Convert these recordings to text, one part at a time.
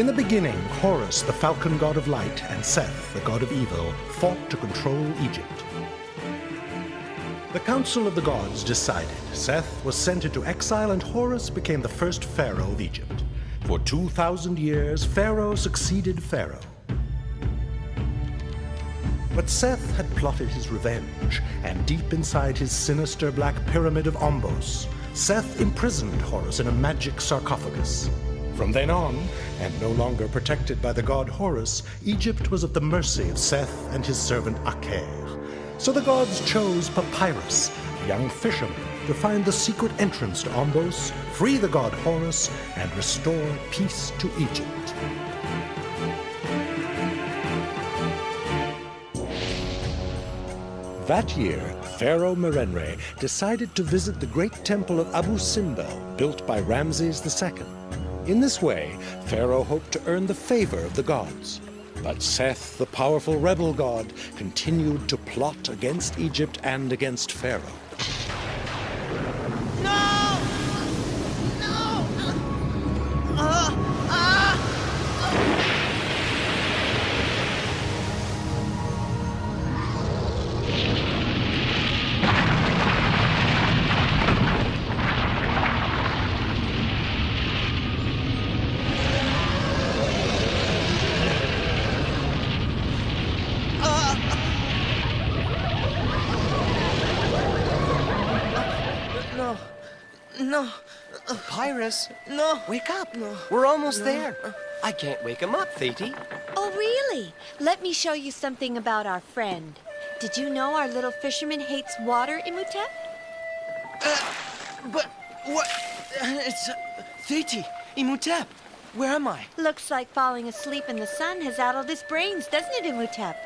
In the beginning, Horus, the falcon god of light, and Seth, the god of evil, fought to control Egypt. The Council of the Gods decided Seth was sent into exile and Horus became the first pharaoh of Egypt. For 2,000 years, Pharaoh succeeded Pharaoh. But Seth had plotted his revenge, and deep inside his sinister black pyramid of Ombos, Seth imprisoned Horus in a magic sarcophagus. From then on, and no longer protected by the god Horus, Egypt was at the mercy of Seth and his servant Aker. So the gods chose Papyrus, a young fisherman, to find the secret entrance to Ombos, free the god Horus, and restore peace to Egypt. That year, Pharaoh Merenre decided to visit the great temple of Abu Simbel, built by Ramses II. In this way, Pharaoh hoped to earn the favor of the gods. But Seth, the powerful rebel god, continued to plot against Egypt and against Pharaoh. No! No! No. Papyrus, No. wake up. No. We're almost there. I can't wake him up, Thetis. Oh, really? Let me show you something about our friend. Did you know our little fisherman hates water, Imhotep? But what? It's Thetis, Imhotep. Where am I? Looks like falling asleep in the sun has addled his brains, doesn't it, Imhotep?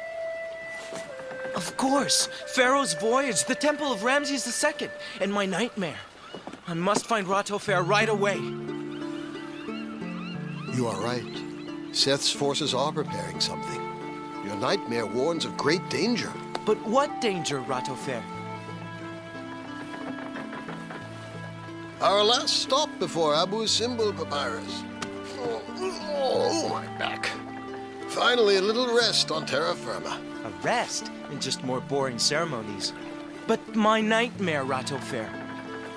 Of course. Pharaoh's voyage, the temple of Ramses II, and my nightmare. I must find Ratofer right away. You are right. Seth's forces are preparing something. Your nightmare warns of great danger. But what danger, Ratofer? Our last stop before Abu Simbel, Papyrus. Oh, my back. Finally, a little rest on terra firma. A rest and just more boring ceremonies. But my nightmare, Ratofer.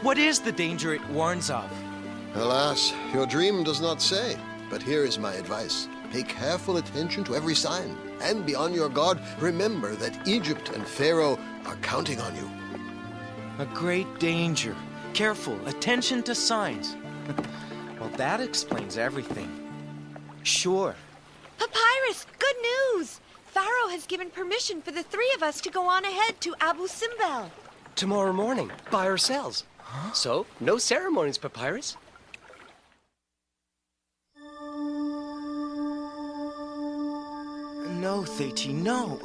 What is the danger it warns of? Alas, your dream does not say. But here is my advice. Pay careful attention to every sign. And be on your guard. Remember that Egypt and Pharaoh are counting on you. A great danger. Careful, attention to signs. Well, that explains everything. Sure. Papyrus, good news! Pharaoh has given permission for the three of us to go on ahead to Abu Simbel. Tomorrow morning, by ourselves. Huh? So, no ceremonies, Papyrus. No, Thetis, no.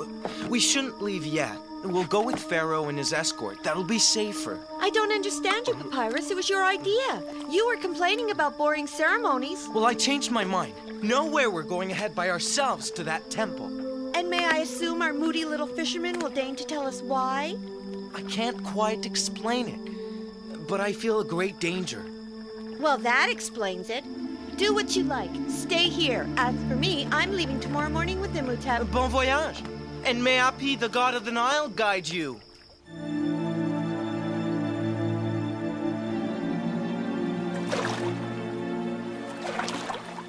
We shouldn't leave yet. We'll go with Pharaoh and his escort. That'll be safer. I don't understand you, Papyrus. It was your idea. You were complaining about boring ceremonies. Well, I changed my mind. Nowhere we're going ahead by ourselves to that temple. And may I assume our moody little fisherman will deign to tell us why? I can't quite explain it, but I feel a great danger. Well, that explains it. Do what you like. Stay here. As for me, I'm leaving tomorrow morning with Imhotep. Bon voyage. And may Api, the god of the Nile, guide you.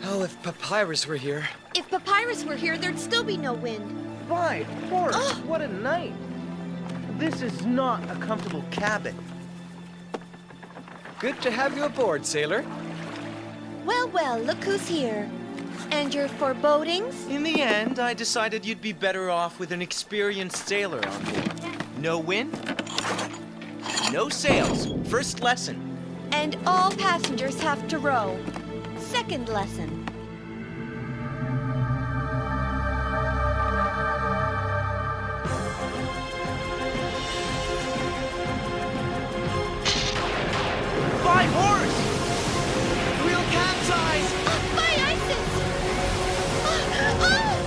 Oh, if Papyrus were here. If Papyrus were here, there'd still be no wind. By Horus, what a night. This is not a comfortable cabin. Good to have you aboard, sailor. Well, well, look who's here. And your forebodings? In the end, I decided you'd be better off with an experienced sailor on board. No wind, no sails. First lesson. And all passengers have to row. Second lesson. By Horus! We'll capsize! By Isis!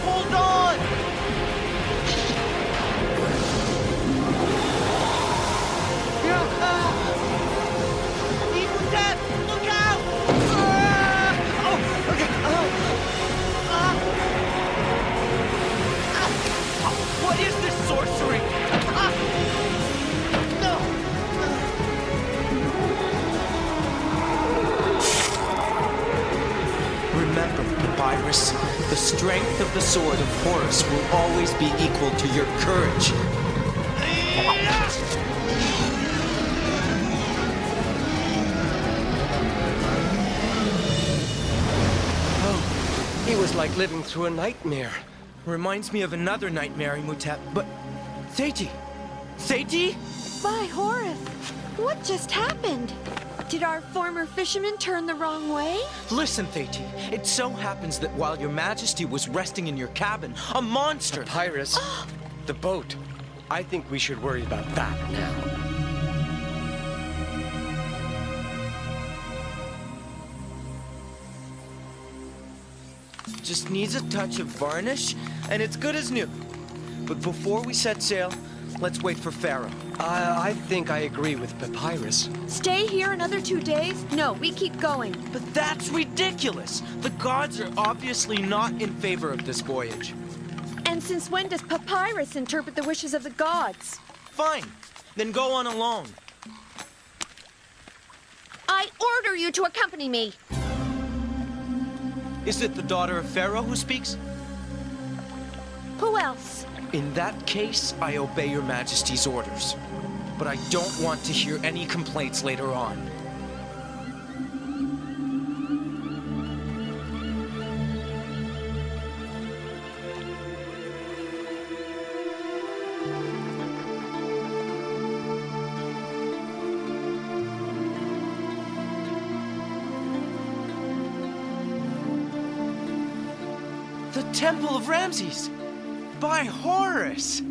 Hold on! Imhotep, look out! Oh, okay. strength of the sword of Horus will always be equal to your courage. Oh, he was like living through a nightmare. Reminds me of another nightmare, Imhotep, but... Theiti! Theiti? By Horus, what just happened? Did our former fisherman turn the wrong way? Listen, Theiti. It so happens that while your majesty was resting in your cabin, a monster... Papyrus, the boat. I think we should worry about that now. Just needs a touch of varnish, and it's good as new. But before we set sail, let's wait for Pharaoh. I think I agree with Papyrus. Stay here another 2 days? No, we keep going. But that's ridiculous! The gods are obviously not in favor of this voyage. And since when does Papyrus interpret the wishes of the gods? Fine, then go on alone. I order you to accompany me. Is it the daughter of Pharaoh who speaks? Who else? In that case, I obey your majesty's orders. But I don't want to hear any complaints later on. The Temple of Ramses! By Horus!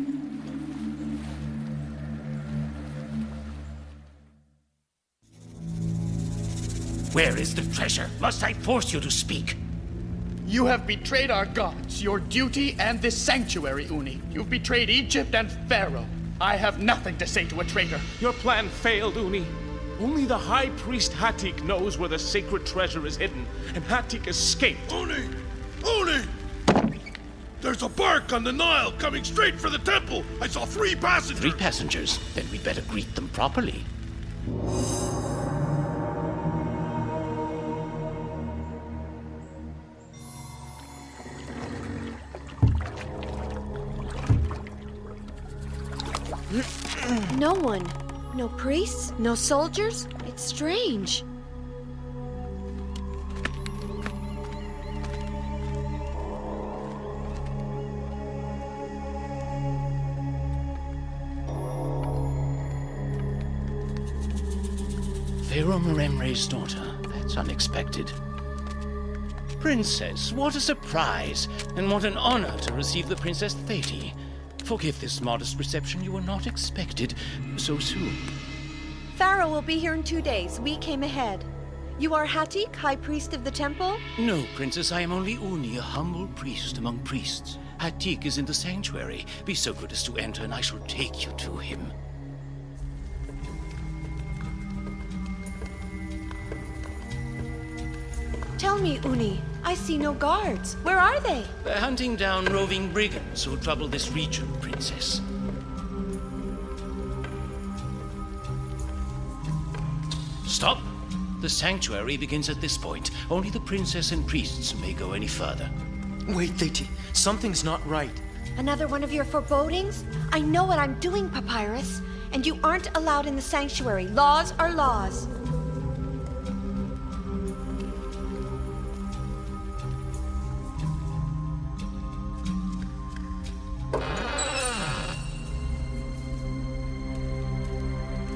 Where is the treasure? Must I force you to speak? You have betrayed our gods, your duty, and this sanctuary, Uni. You've betrayed Egypt and Pharaoh. I have nothing to say to a traitor. Your plan failed, Uni. Only the High Priest Hatik knows where the sacred treasure is hidden, and Hatik escaped. Uni! Uni! There's a bark on the Nile coming straight for the temple! I saw 3 passengers! 3 passengers? Then we'd better greet them properly. No one. No priests, no soldiers. It's strange. Pharaoh Meremre's daughter. That's unexpected. Princess, what a surprise, and what an honor to receive the Princess Theiti. Forgive this modest reception. You were not expected so soon. Pharaoh will be here in 2 days. We came ahead. You are Hatik, High Priest of the Temple? No, Princess, I am only Uni, a humble priest among priests. Hatik is in the sanctuary. Be so good as to enter, and I shall take you to him. Tell me, Uni, I see no guards. Where are they? They're hunting down roving brigands who trouble this region, Princess. Stop! The sanctuary begins at this point. Only the princess and priests may go any further. Wait, Theiti. Something's not right. Another one of your forebodings? I know what I'm doing, Papyrus. And you aren't allowed in the sanctuary. Laws are laws.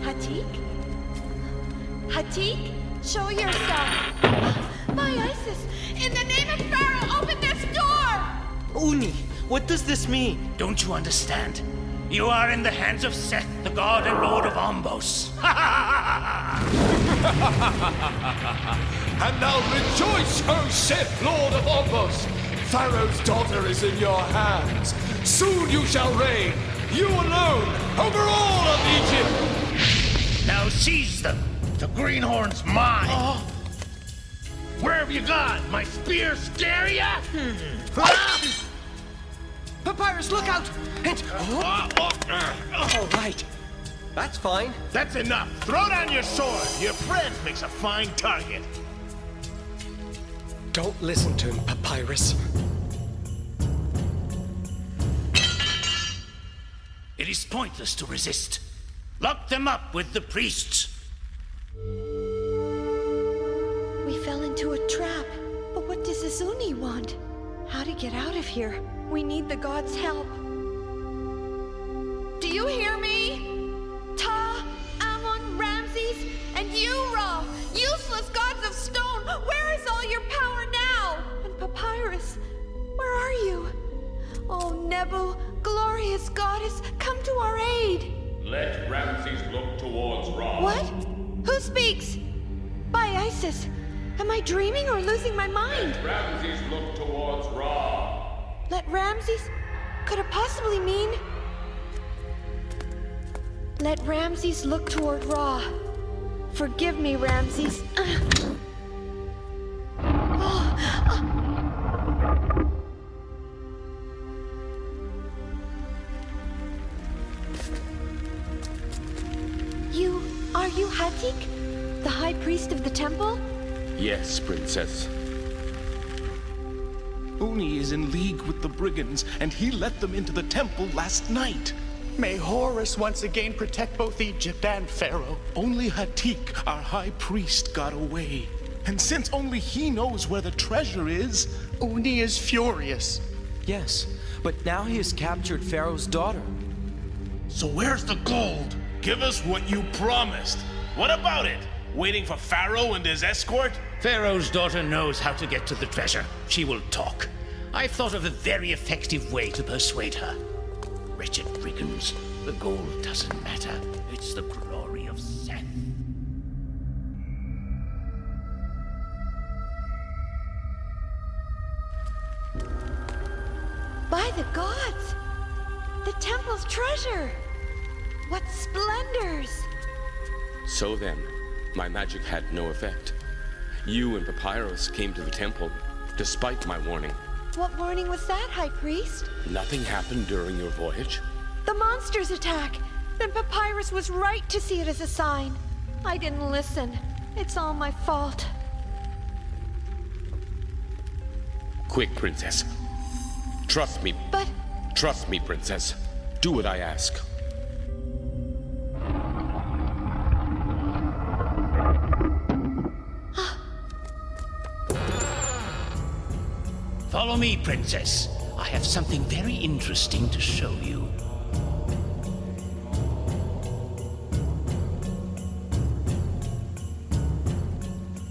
Hatik? Hatik? Show yourself! My Isis! In the name of Pharaoh, open this door! Uni, what does this mean? Don't you understand? You are in the hands of Seth, the god and lord of Ombos. And now rejoice, O Seth, Lord of Ombos! Pharaoh's daughter is in your hands. Soon you shall reign, you alone, over all of Egypt! Now seize them. The greenhorn's mine. Oh. Where have you gone? My spear scare ya? Papyrus, look out! And... All right. That's fine. That's enough. Throw down your sword. Your friend makes a fine target. Don't listen to him, Papyrus. It is pointless to resist. Lock them up with the priests. We fell into a trap. But what does Izuni want? How to get out of here? We need the gods' help. Do you hear me? Ta, Amun, Ramses, and you, Ra, useless gods of stone, where is all your power now? And Papyrus, where are you? Oh, Nebu, glorious goddess, come to our aid. Let Ramses look towards Ra. What? Who speaks? By Isis. Am I dreaming or losing my mind? Let Ramses look towards Ra. Let Ramses? Could it possibly mean? Let Ramses look toward Ra. Forgive me, Ramses. Are you Hatik? The high priest of the temple? Yes, Princess. Uni is in league with the brigands, and he let them into the temple last night. May Horus once again protect both Egypt and Pharaoh. Only Hatik, our high priest, got away. And since only he knows where the treasure is... Uni is furious. Yes, but now he has captured Pharaoh's daughter. So where's the gold? Give us what you promised. What about it? Waiting for Pharaoh and his escort? Pharaoh's daughter knows how to get to the treasure. She will talk. I've thought of a very effective way to persuade her. Wretched brigands, the gold doesn't matter. It's the glory of Seth. By the gods! The temple's treasure! What splendors! So then, my magic had no effect. You and Papyrus came to the temple, despite my warning. What warning was that, High Priest? Nothing happened during your voyage? The monsters attack! Then Papyrus was right to see it as a sign. I didn't listen. It's all my fault. Quick, Princess. Trust me. But... Trust me, Princess. Do what I ask. Follow me, Princess. I have something very interesting to show you.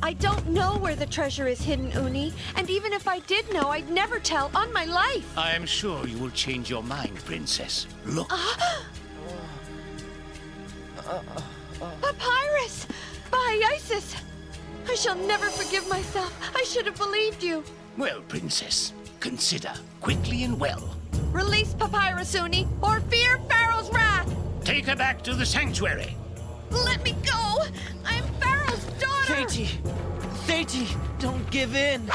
I don't know where the treasure is hidden, Uni. And even if I did know, I'd never tell on my life. I am sure you will change your mind, Princess. Look. Papyrus! By Isis! I shall never forgive myself. I should have believed you. Well, Princess, consider quickly and well. Release Papyrus, Uni, or fear Pharaoh's wrath! Take her back to the sanctuary. Let me go! I'm Pharaoh's daughter! Theiti, don't give in!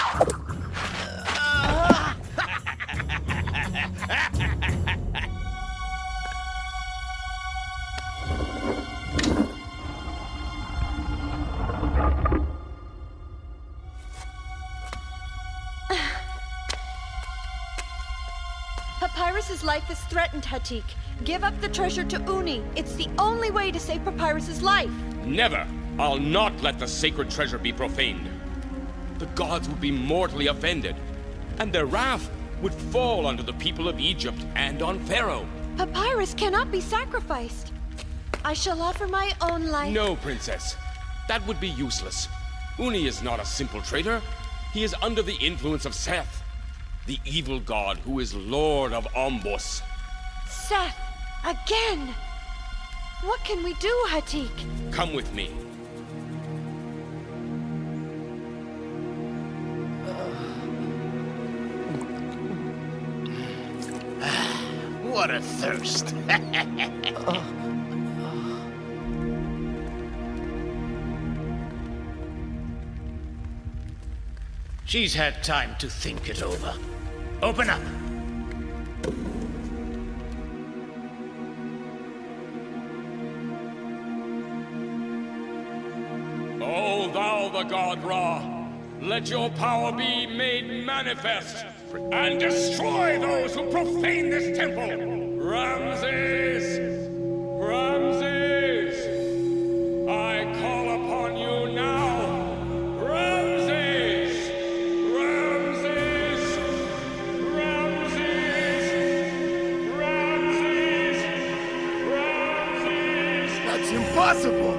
Papyrus's life is threatened, Hatik. Give up the treasure to Uni. It's the only way to save Papyrus's life. Never! I'll not let the sacred treasure be profaned. The gods would be mortally offended, and their wrath would fall onto the people of Egypt and on Pharaoh. Papyrus cannot be sacrificed. I shall offer my own life. No, Princess. That would be useless. Uni is not a simple traitor. He is under the influence of Seth, the evil god who is Lord of Ombos. Seth, again! What can we do, Hatik? Come with me. What a thirst. She's had time to think it over. Open up. O thou the god Ra, let your power be made manifest, and destroy those who profane this temple! Ramses! impossible!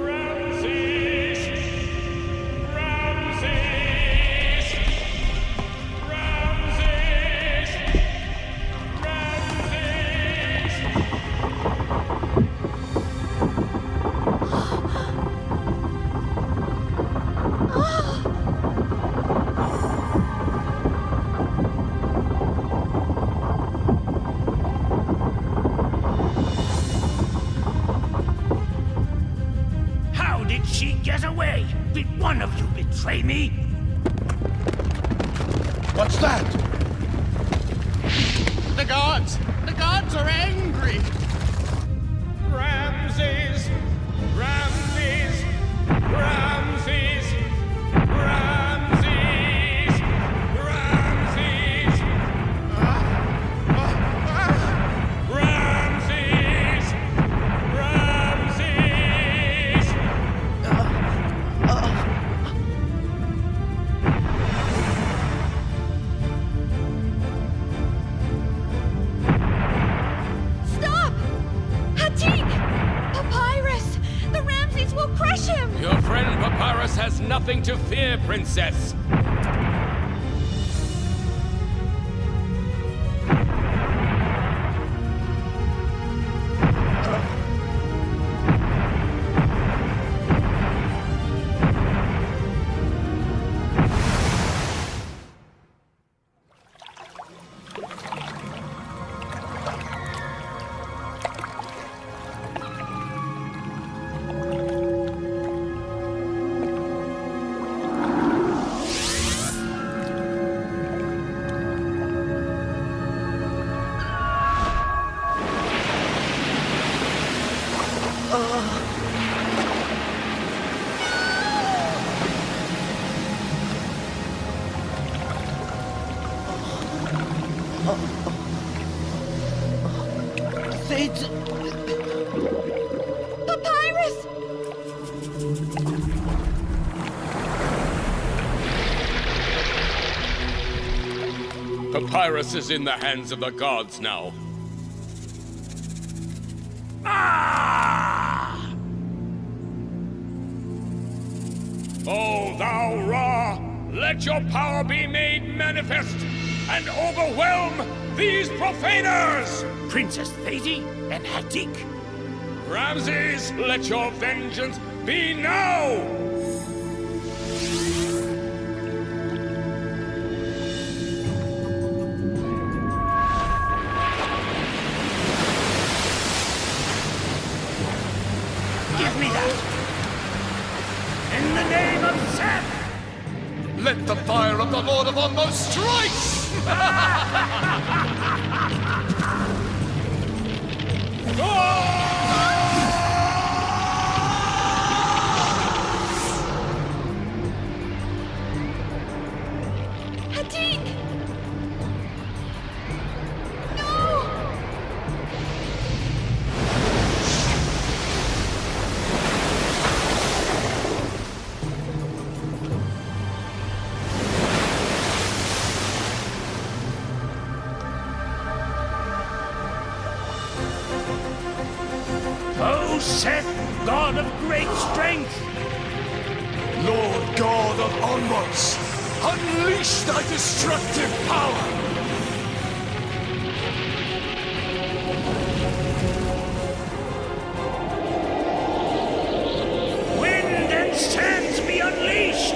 Ramses! Ramses! Ramses! Ramses! How did she get away? Did one of you betray me? What's that? The gods! The gods are angry! Ramses! Ramses! Ramses! Ramses! Ramses! Ramses! Ramses! Stop! Hatik! Papyrus! The Ramses will crush him! Your friend Papyrus has nothing to fear, Princess. Papyrus! Papyrus is in the hands of the gods now. Ah! O thou Ra, let your power be made manifest and overwhelm these profaners! Princess Thetis and Hatik. Ramses, let your vengeance be now! Give me that! In the name of Seth! Let the fire of the Lord of Ombos strike! Hatik! No! O Seth, God of great strength! Lord God of Ombos, unleash thy destructive power! Wind and sands be unleashed!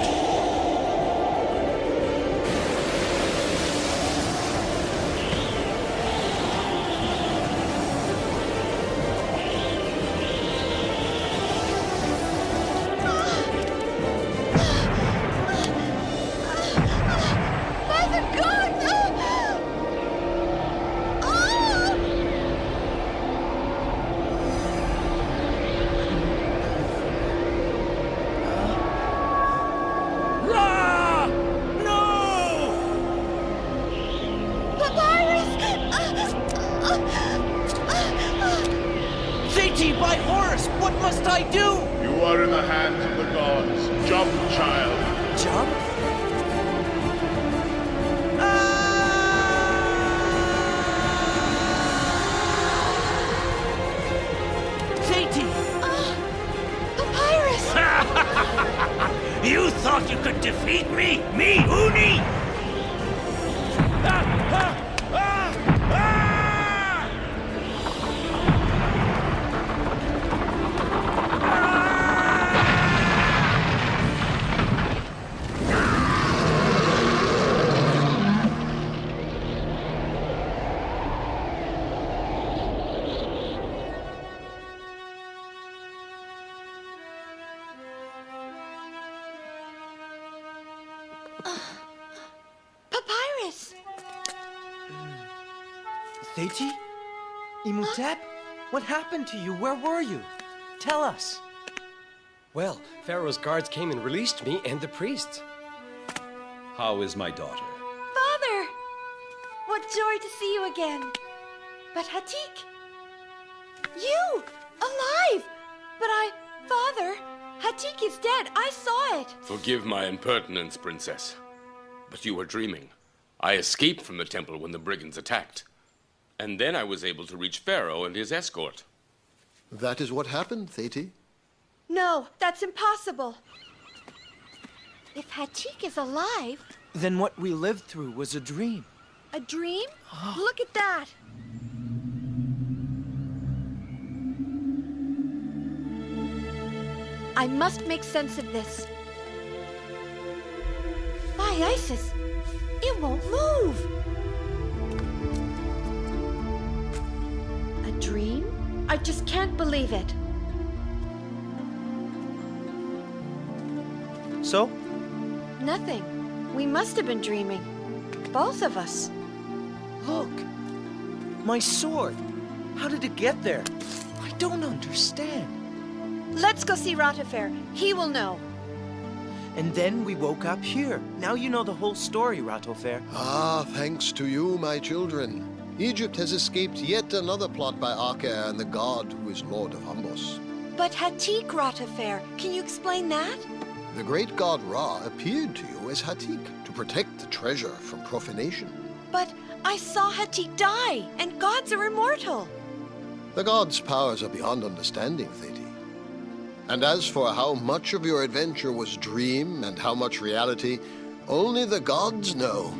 By the gods! Ra! No! Papyrus! Thetis, by Horus, what must I do? You are in the hands of the gods. Jump, child. Jump? Thetis! defeat me? Me, Uni? Papyrus! Theiti? Imhotep? What happened to you? Where were you? Tell us. Well, Pharaoh's guards came and released me and the priests. How is my daughter? Father! What joy to see you again. But Hatik? You! Alive! But Father, Hatik is dead. I saw it. Forgive my impertinence, Princess. But you were dreaming. I escaped from the temple when the brigands attacked. And then I was able to reach Pharaoh and his escort. That is what happened, Theiti. No, that's impossible. If Hatik is alive... Then what we lived through was a dream. A dream? Look at that. I must make sense of this. By Isis, it won't move. A dream? I just can't believe it. So? Nothing. We must have been dreaming. Both of us. Look. My sword. How did it get there? I don't understand. Let's go see Ratafair. He will know. And then we woke up here. Now you know the whole story, Ratafair. Ah, thanks to you, my children. Egypt has escaped yet another plot by Aker and the god who is Lord of Hombos. But Hatik, Ratafair, can you explain that? The great god Ra appeared to you as Hatik to protect the treasure from profanation. But I saw Hatik die, and gods are immortal. The gods' powers are beyond understanding, Theiti. And as for how much of your adventure was dream and how much reality, only the gods know.